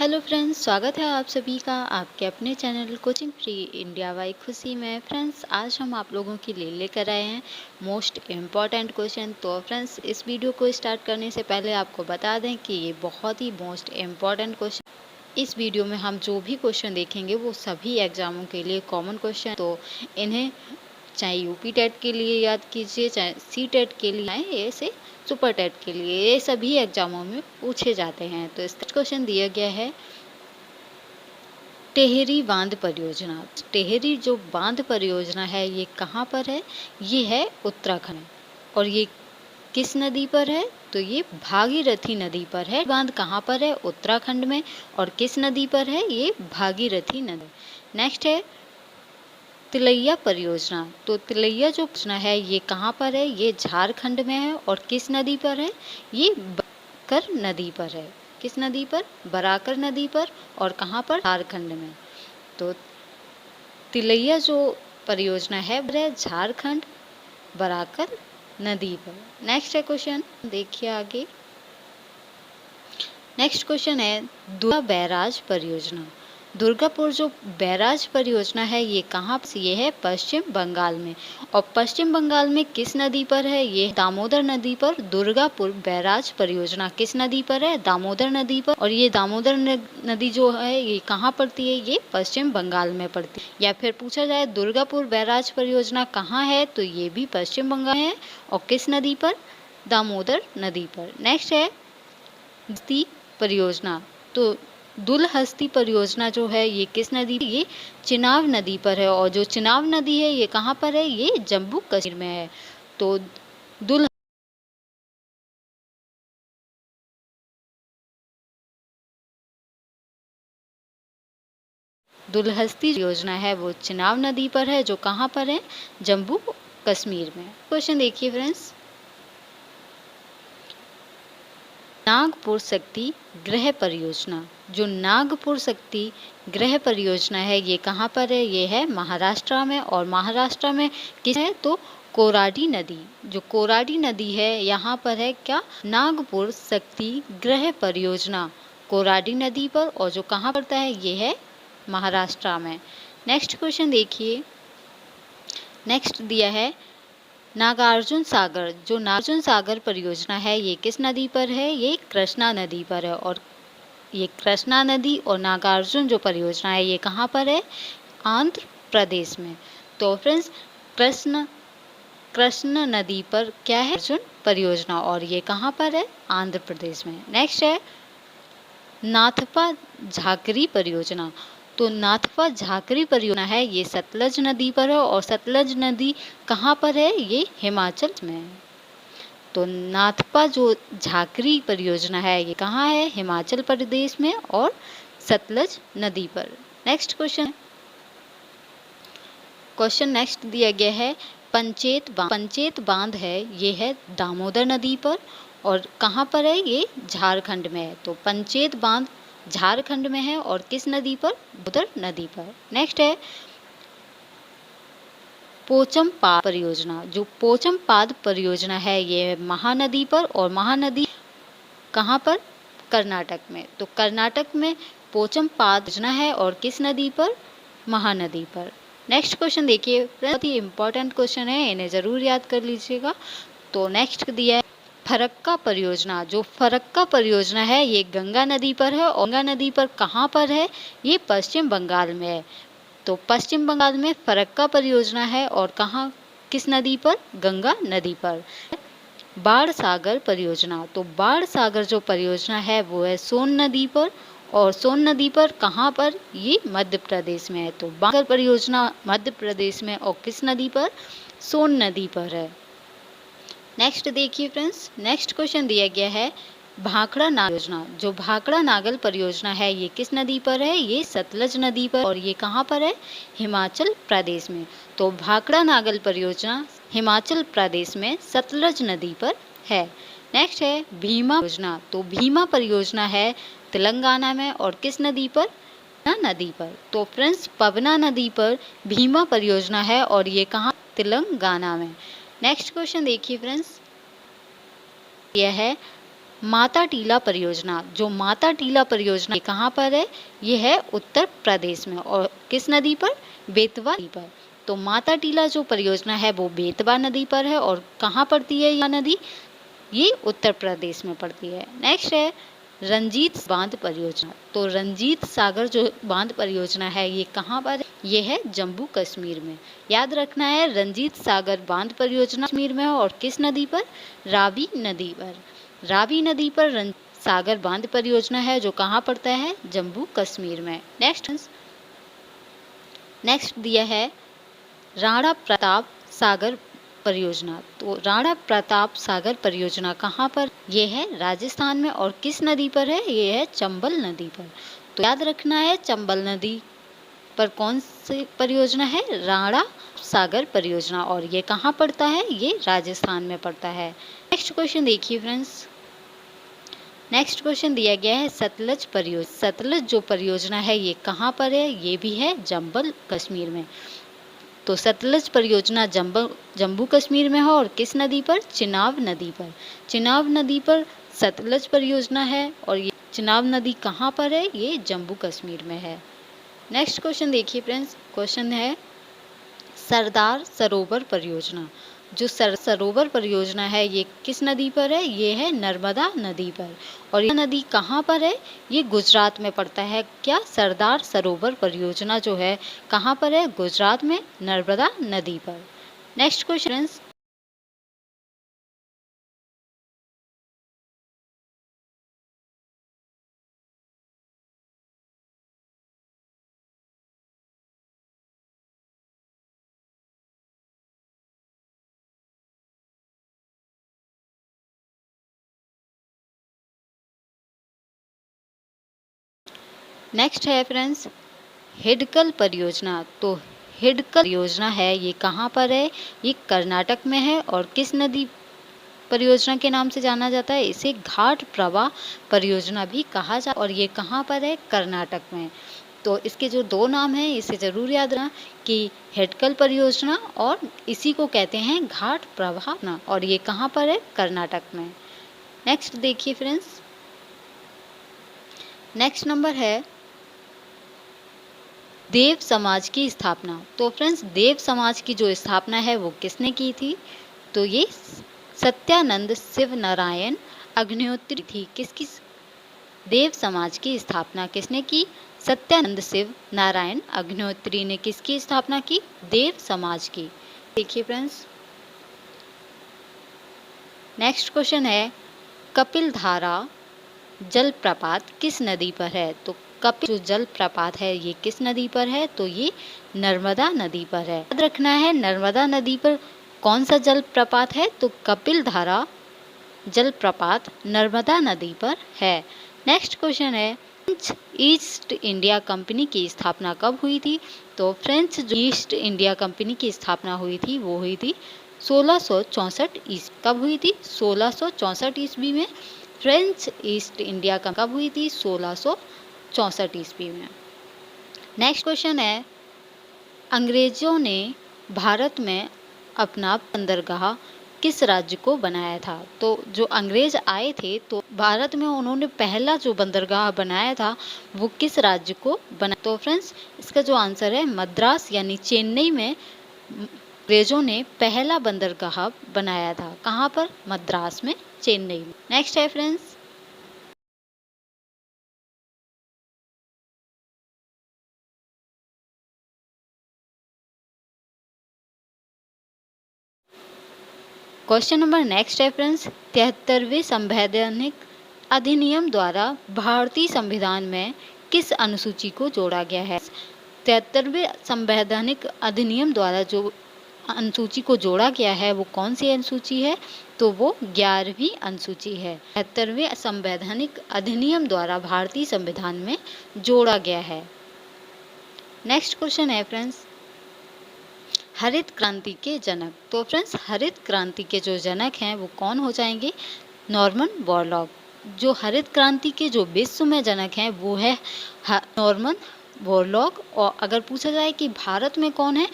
Hello friends, स्वागत है आप सभी का आपके अपने channel coaching free India by खुशी में। फ्रेंड्स, आज हम आप लोगों के लिए लेकर आए हैं मोस्ट इम्पॉर्टेंट क्वेश्चन। तो फ्रेंड्स, इस वीडियो को स्टार्ट करने से पहले आपको बता दें कि ये बहुत ही मोस्ट इम्पॉर्टेंट क्वेश्चन। इस वीडियो में हम जो भी क्वेश्चन देखेंगे वो सभी एग्जामों के लिए कॉमन क्वेश्चन। तो इन्हें चाहे यूपी टेट के लिए याद कीजिए, चाहे सी टेट के लिए, चाहे ऐसे सुपर टेट के लिए, ये सभी एग्जामों में पूछे जाते हैं। तो इसका क्वेश्चन दिया गया है टेहरी बांध परियोजना। टेहरी जो बांध परियोजना है ये कहाँ पर है? ये है उत्तराखंड। और ये किस नदी पर है? तो ये भागीरथी नदी पर है। बांध कहाँ पर है? उत्तराखंड में। और किस नदी पर है? ये भागीरथी नदी। नेक्स्ट है तिलैया परियोजना। तो तिलैया जो परियोजना है ये कहाँ पर है? ये झारखंड में है। और किस नदी पर है? ये बराकर नदी पर है। किस नदी पर? बराकर नदी पर। और कहाँ पर? झारखंड में। तो तिलैया जो परियोजना है वह झारखंड बराकर नदी पर। नेक्स्ट है क्वेश्चन, देखिए आगे। नेक्स्ट क्वेश्चन है दुर्गा बैराज परियोजना। दुर्गापुर जो बैराज परियोजना है ये कहाँ से? ये है पश्चिम बंगाल में। और पश्चिम बंगाल में किस नदी पर है? ये दामोदर नदी पर। दुर्गापुर बैराज परियोजना किस नदी पर है? दामोदर नदी पर। और ये दामोदर नदी जो है ये कहाँ पड़ती है? ये पश्चिम बंगाल में पड़ती है। या फिर पूछा जाए दुर्गापुर बैराज परियोजना कहाँ है? तो ये भी पश्चिम बंगाल है। और किस नदी पर? दामोदर नदी पर। नेक्स्ट है हस्ती परियोजना। तो दुलहस्ती परियोजना जो है ये किस नदी? ये चिनाब नदी पर है। और जो चिनाब नदी है ये कहाँ पर है? ये जम्मू कश्मीर में है। तो दुल दुलहस्ती योजना है वो चिनाब नदी पर है, जो कहाँ पर है? जम्मू कश्मीर में। क्वेश्चन देखिए फ्रेंड्स, नागपुर शक्ति ग्रह परियोजना। जो नागपुर शक्ति ग्रह परियोजना है ये कहाँ पर है? ये है महाराष्ट्र में। और महाराष्ट्र में किस है? तो कोराडी नदी। जो कोराडी नदी है यहाँ पर है क्या? नागपुर शक्ति ग्रह परियोजना कोराडी नदी पर। और जो कहाँ पड़ता है? ये है महाराष्ट्र में। नेक्स्ट क्वेश्चन देखिए। नेक्स्ट दिया है नागार्जुन सागर। जो नागार्जुन सागर परियोजना है ये किस नदी पर है? ये कृष्णा नदी पर है। और ये कृष्णा नदी और नागार्जुन जो परियोजना है ये कहाँ पर है? आंध्र प्रदेश में। तो फ्रेंड्स, कृष्ण नदी पर क्या है? अर्जुन परियोजना। और ये कहाँ पर है? आंध्र प्रदेश में। नेक्स्ट है नाथपा झाकरी परियोजना। तो नाथपा झाकरी परियोजना है ये सतलज नदी पर है। और सतलज नदी कहाँ पर है? ये हिमाचल में है। तो नाथपा जो झाकरी परियोजना है ये कहाँ है? हिमाचल प्रदेश में और सतलज नदी पर। नेक्स्ट क्वेश्चन नेक्स्ट दिया गया है पंचेत बांध है ये है दामोदर नदी पर। और कहाँ पर है? ये झारखंड में है। तो पंचेत बांध झारखंड में है। और किस नदी पर? दामोदर नदी पर। नेक्स्ट है पोचमपाद परियोजना। जो पोचमपाद परियोजना है ये महानदी पर। और महानदी कहाँ पर? कर्नाटक में। तो कर्नाटक में पोचमपाद योजना है। और किस नदी पर? महानदी पर। नेक्स्ट क्वेश्चन देखिए, बहुत ही इंपॉर्टेंट क्वेश्चन है, इन्हें जरूर याद कर लीजिएगा। तो नेक्स्ट दिया है फरक्का परियोजना। जो फरक्का परियोजना है ये गंगा नदी पर है। और गंगा नदी पर कहाँ पर है? ये पश्चिम बंगाल में है। तो पश्चिम बंगाल में फरक्का परियोजना है। और कहाँ, किस नदी पर? गंगा नदी पर। बाण सागर परियोजना। तो बाण सागर जो परियोजना है वो है सोन नदी पर। और सोन नदी पर कहाँ पर? ये मध्य प्रदेश में है। तो बाण सागर परियोजना मध्य प्रदेश में। और किस नदी पर? सोन नदी पर है। नेक्स्ट देखिए फ्रेंड्स, नेक्स्ट क्वेश्चन दिया गया है भाखड़ा नागल योजना। जो भाखड़ा नागल परियोजना है ये किस नदी पर है? ये सतलज नदी पर। और ये कहाँ पर है? हिमाचल प्रदेश में। तो भाखड़ा नागल परियोजना हिमाचल प्रदेश में सतलज नदी पर है। नेक्स्ट है भीमा योजना। तो भीमा परियोजना है तेलंगाना में। और किस नदी पर? पवना नदी पर। तो फ्रेंड्स, पवना नदी पर भीमा परियोजना है। और ये कहाँ? तेलंगाना में। नेक्स्ट क्वेश्चन देखिए फ्रेंड्स, यह है माता टीला परियोजना, जो माता टीला परियोजना ये कहाँ पर है? ये है उत्तर प्रदेश में। और किस नदी पर? बेतवा नदी पर। तो माता टीला जो परियोजना है वो बेतवा नदी पर है। और कहाँ पड़ती है यह नदी? ये उत्तर प्रदेश में पड़ती है। नेक्स्ट है रंजीत बांध परियोजना। तो रंजीत सागर जो बांध परियोजना है ये कहाँ पर है? ये है जम्मू कश्मीर में। याद रखना है, रंजीत सागर बांध परियोजना कश्मीर में है। और किस नदी पर? रावी नदी पर। रावी नदी पर सागर बांध परियोजना है जो कहाँ पड़ता है? जम्मू कश्मीर में। नेक्स्ट दिया है राणा प्रताप सागर परियोजना। तो राणा प्रताप सागर परियोजना कहाँ पर? ये है राजस्थान में। और किस नदी पर है? ये है चंबल नदी पर। तो याद रखना है, चंबल नदी पर कौन सी परियोजना है? राणा सागर परियोजना। और ये कहाँ पड़ता है? ये राजस्थान में पड़ता है। नेक्स्ट क्वेश्चन देखिए फ्रेंड्स। नेक्स्ट क्वेश्चन दिया गया है सतलज परियोजना। सतलज जो परियोजना है ये कहाँ पर है? ये भी है जम्मू कश्मीर में। तो सतलज परियोजना जम्मू कश्मीर में है। और किस नदी पर? चिनाब नदी पर। चिनाब नदी पर सतलज परियोजना है। और ये चिनाब नदी कहाँ पर है? ये जम्मू कश्मीर में है। नेक्स्ट क्वेश्चन देखिए फ्रेंड्स। क्वेश्चन है सरदार सरोवर परियोजना। जो सरोवर परियोजना है ये किस नदी पर है? ये है नर्मदा नदी पर। और यह नदी कहाँ पर है? ये गुजरात में पड़ता है। क्या? सरदार सरोवर परियोजना जो है कहाँ पर है? गुजरात में, नर्मदा नदी पर। नेक्स्ट क्वेश्चन नेक्स्ट है फ्रेंड्स हिडकल परियोजना। तो हिडकल परियोजना है ये कहाँ पर है? ये कर्नाटक में है। और किस नदी परियोजना के नाम से जाना जाता है? इसे घाट प्रवाह परियोजना भी कहा जाता है। और ये कहाँ पर है? कर्नाटक में। तो इसके जो दो नाम हैं इसे जरूर याद रखना कि हिडकल परियोजना और इसी को कहते हैं घाट प्रवाह। और ये कहाँ पर है? कर्नाटक में। नेक्स्ट देखिए फ्रेंड्स। नेक्स्ट नंबर है देव समाज की स्थापना। तो फ्रेंड्स देव समाज की जो स्थापना है वो किसने की थी? तो ये सत्यानंद शिव नारायण अग्निहोत्री थी। किसकी? देव समाज की स्थापना किसने की? सत्यानंद शिव नारायण अग्निहोत्री ने किसकी स्थापना की? देव समाज की। देखिए फ्रेंड्स। नेक्स्ट क्वेश्चन है कपिल धारा जलप्रपात किस नदी पर है? तो कपिल जो जलप्रपात है ये किस नदी पर है? तो ये नर्मदा नदी पर है। याद रखना है, नर्मदा नदी पर कौन सा जलप्रपात है? तो कपिल धारा जलप्रपात नर्मदा नदी पर है। नेक्स्ट क्वेश्चन है फ्रेंच ईस्ट इंडिया कंपनी की स्थापना कब हुई थी? तो फ्रेंच जो ईस्ट इंडिया कंपनी की स्थापना हुई थी वो हुई थी 1664 ईस्वी। कब हुई थी? 1664 ईस्वी में फ्रेंच ईस्ट इंडिया कब हुई थी? 1664 ईस्वी में। नेक्स्ट क्वेश्चन है अंग्रेजों ने भारत में अपना बंदरगाह किस राज्य को बनाया था? तो जो अंग्रेज आए थे तो भारत में उन्होंने पहला जो बंदरगाह बनाया था वो किस राज्य को बनाया? तो फ्रेंड्स इसका जो आंसर है मद्रास यानी चेन्नई में अंग्रेजों ने पहला बंदरगाह बनाया था। कहाँ पर? मद्रास में, चेन्नई में। नेक्स्ट है फ्रेंड्स क्वेश्चन नंबर नेक्स्ट है फ्रेंड्स 73वें संवैधानिक अधिनियम द्वारा भारतीय संविधान में किस अनुसूची को जोड़ा गया है? 73वें संवैधानिक अधिनियम द्वारा जो अनुसूची को जोड़ा गया है वो कौन सी अनुसूची है? तो वो 11वीं अनुसूची है। 73वें संवैधानिक अधिनियम द्वारा भारतीय संविधान में जोड़ा गया है। नेक्स्ट क्वेश्चन है फ्रेंड्स हरित क्रांति के जनक। तो फ्रेंड्स हरित क्रांति के जो जनक हैं वो कौन हो जाएंगे? Norman Borlaug. जो हरित क्रांति के जो विश्व में जनक हैं वो है नॉर्मन बोरलॉग। और अगर पूछा जाए कि भारत में कौन है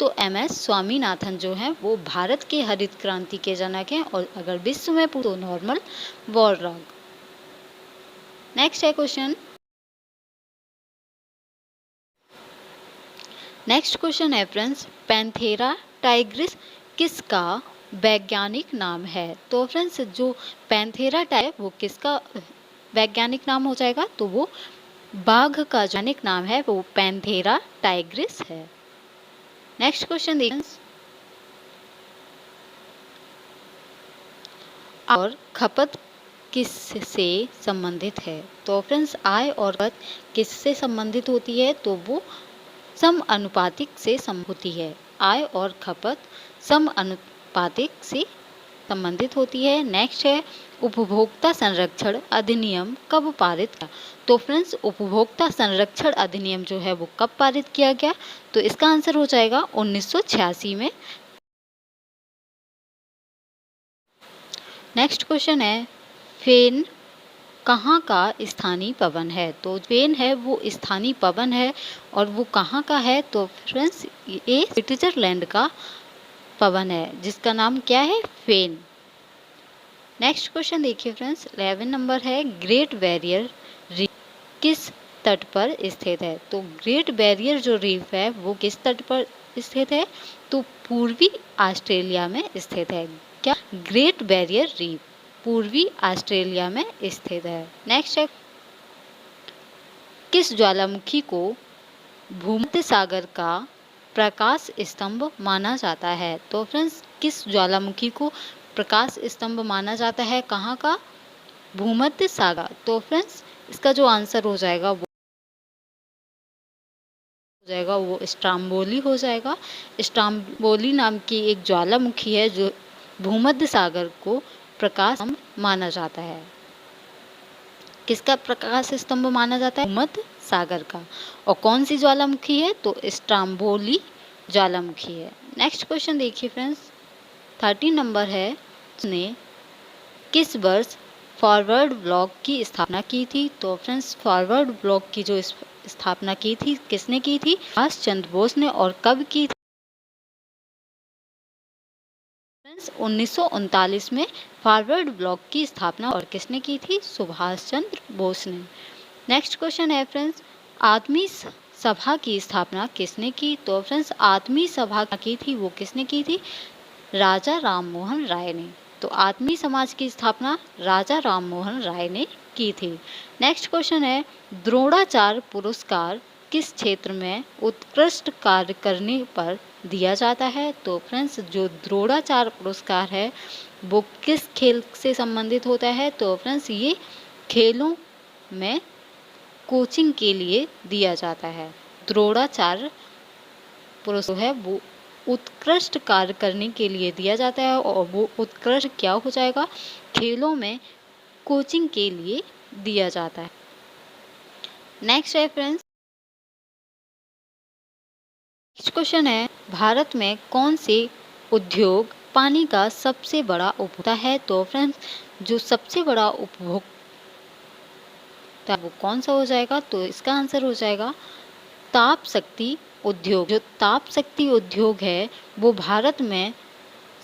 तो MS स्वामीनाथन जो हैं वो भारत के हरित क्रांति के जनक हैं, और अगर विश्व में तो नॉर्मन बोरलॉग। नेक्स्ट है क्वेश्चन। नेक्स्ट क्वेश्चन है फ्रेंड्स, पैंथेरा टाइग्रिस किसका वैज्ञानिक नाम है? तो फ्रेंड्स जो पैंथेरा टाइप वो किसका वैज्ञानिक नाम हो जाएगा? तो वो बाघ का वैज्ञानिक नाम है वो पैंथेरा टाइग्रिस है। नेक्स्ट क्वेश्चन देखिए, और खपत किससे संबंधित है? तो फ्रेंड्स आय और खपत किससे संबंधित होती है? तो वो समानुपातिक से होती है। आय और खपत समानुपातिक से संबंधित होती है। नेक्स्ट है, उपभोक्ता संरक्षण अधिनियम कब पारित किया? तो फ्रेंड्स उपभोक्ता संरक्षण अधिनियम जो है वो कब पारित किया गया? तो इसका आंसर हो जाएगा 1986 में। नेक्स्ट क्वेश्चन है, फेन कहाँ का स्थानीय पवन है? तो फेन है वो स्थानीय पवन है, और वो कहाँ का है? तो फ्रेंड्स ये स्विट्जरलैंड का पवन है, जिसका नाम क्या है? फेन। नेक्स्ट क्वेश्चन देखिए फ्रेंड्स, 11 नंबर है, ग्रेट बैरियर रीफ किस तट पर स्थित है? तो ग्रेट बैरियर जो रीफ है वो किस तट पर स्थित है? तो पूर्वी ऑस्ट्रेलिया में स्थित है। क्या? ग्रेट बैरियर रीफ पूर्वी ऑस्ट्रेलिया में स्थित है। नेक्स्ट है, किस ज्वालामुखी को भूमध्य सागर का प्रकाश स्तंभ माना जाता है? तो फ्रेंड्स किस ज्वालामुखी को प्रकाश स्तंभ माना जाता है? कहाँ का? भूमध्य सागर। तो फ्रेंड्स इसका जो आंसर हो जाएगा वो स्ट्राम्बोली हो जाएगा। स्ट्राम्बोली नाम की एक ज्वालामुखी है जो भूमध्य सागर को प्रकाश स्तंभ माना जाता है। किसका प्रकाश स्तंभ माना जाता है? भूमध्य सागर का। और कौन सी ज्वालामुखी है? तो स्ट्राम्बोली ज्वालामुखी है। नेक्स्ट क्वेश्चन देखिए फ्रेंड्स, 13 नंबर है, उसने किस वर्ष फॉरवर्ड ब्लॉक की स्थापना की थी? तो फ्रेंड्स फॉरवर्ड ब्लॉक की जो स्थापना की थी किसने की थी? सुभाष चंद्र बोस ने। और कब की थी? फ्रेंड्स 1939 में फॉरवर्ड ब्लॉक की स्थापना और किसने की थी? सुभाष चंद्र बोस ने। नेक्स्ट क्वेश्चन है फ्रेंड्स, आदमी सभा की स्थापना किसने की? तो फ्रेंड्स आदमी सभा की थी वो किसने की थी? राजा राममोहन राय ने। तो आदमी समाज की स्थापना राजा राममोहन राय ने की थी। नेक्स्ट क्वेश्चन है, द्रोणाचार्य पुरस्कार किस क्षेत्र में उत्कृष्ट कार्य करने पर दिया जाता है? तो फ्रेंड्स जो द्रोणाचार्य पुरस्कार है वो किस खेल से संबंधित होता है? तो फ्रेंड्स ये खेलों में कोचिंग के लिए दिया जाता है। द्रोणाचार्य पुरस्कार है वो उत्कृष्ट कार्य करने के लिए दिया जाता है, और वो उत्कृष्ट क्या हो जाएगा? खेलों में कोचिंग के लिए दिया जाता है। नेक्स्ट है फ्रेंड्स, नेक्स्ट क्वेश्चन है, भारत में कौन से उद्योग पानी का सबसे बड़ा उपभोक्ता है? तो फ्रेंड्स जो सबसे बड़ा उपभोक्ता वो कौन सा हो जाएगा? तो इसका आंसर हो जाएगा ताप शक्ति उद्योग। जो ताप शक्ति उद्योग है वो भारत में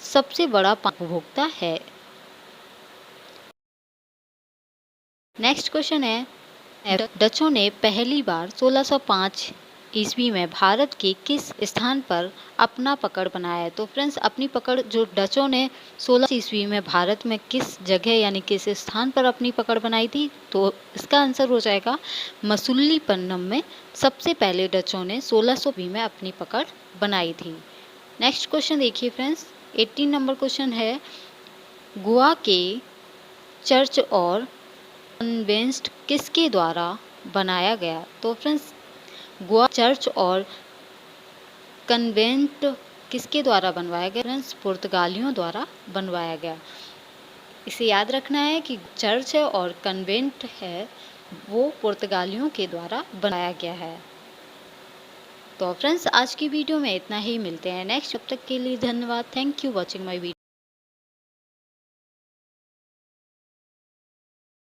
सबसे बड़ा उपभोक्ता है। नेक्स्ट क्वेश्चन है, डचों ने पहली बार 1605 ईस्वी में भारत के किस स्थान पर अपना पकड़ बनाया? तो फ्रेंड्स अपनी पकड़ जो डचों ने 16 ईस्वी में भारत में किस जगह यानी किस स्थान पर अपनी पकड़ बनाई थी? तो इसका आंसर हो जाएगा मसुल्लीपन्नम में सबसे पहले डचों ने 1620 में अपनी पकड़ बनाई थी। नेक्स्ट क्वेश्चन देखिए फ्रेंड्स, 18 नंबर क्वेश्चन है, गोवा के चर्च और कन्वेंट किसके द्वारा बनाया गया? तो फ्रेंड्स गोवा चर्च और कन्वेंट किसके द्वारा बनवाया गया? फ्रेंड्स पुर्तगालियों द्वारा बनवाया गया। इसे याद रखना है कि चर्च है और कन्वेंट है वो पुर्तगालियों के द्वारा बनाया गया है। तो फ्रेंड्स आज की वीडियो में इतना ही, मिलते हैं नेक्स्ट। तब तक के लिए धन्यवाद। Thank you watching my video.